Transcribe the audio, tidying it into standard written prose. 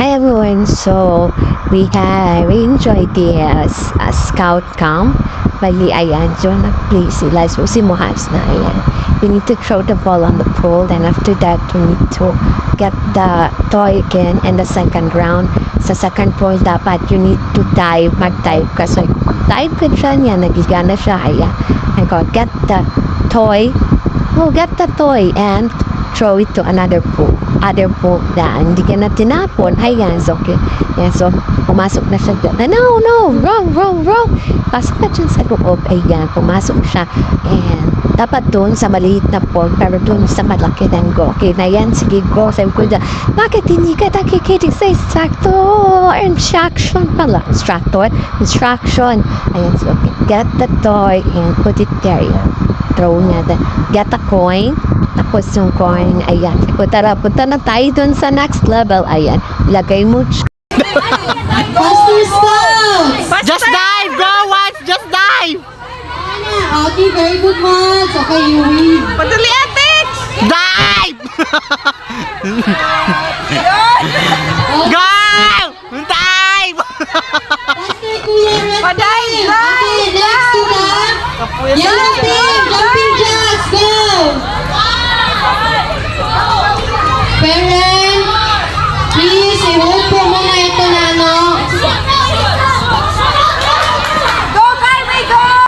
Hi everyone, so we enjoyed the scout camp. Bali, ayan, so nag-play sila. So si Mohas na, ayan. We need to throw the ball on the pole, then after that, we need to get the toy again in the second round. Sa second pole, dapat you need to mag-dive kasi dive ka dyan, yan, nagigana siya, ayan. And go, get the toy and throw it to other pool na hindi ka na tinapon. Ayan, so, okay. Yan, so, pumasok na siya dyan. No, wrong. Pasok na dyan sa loob. Ayan, pumasok siya. And, dapat doon sa maliit na pool, pero doon sa malaki then go. Okay, na yan, sige, go. Sabi ko dyan, bakit hindi ka nakikinig sa instruction. Ayan, so, okay. Get the toy and put it there. Ayan. Throw niya. Get a coin. Tapos yung coin, ayan. Punta na tayo dun sa next level. Ayan. Lagay mo. Faster stop! Just dive, bro! Once, just dive! Okay, very good, Mads. Okay, you win. Padali, Atix! Dive! Go! Dive! Faster, Kuya Red Paday, Team. dive, Okay, next to the yellow team. Jumping jacks, go! Parent, please, I hope